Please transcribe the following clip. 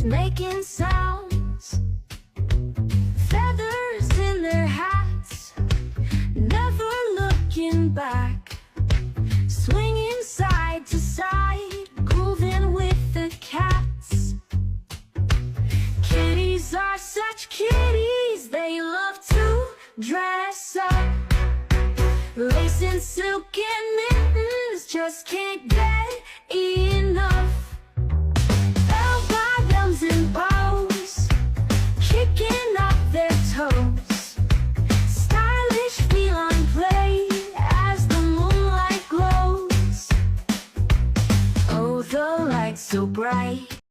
kitties making sounds, feathers in their hats, never looking back, swinging side to side, grooving with the cats. Kitties are such kitties, they love to dress up, lace and silk and mittens, just can't get enough. Bell-bottoms and bows, kicking up their toes, stylish feline play as the moonlight glows. Oh, the lights so bright,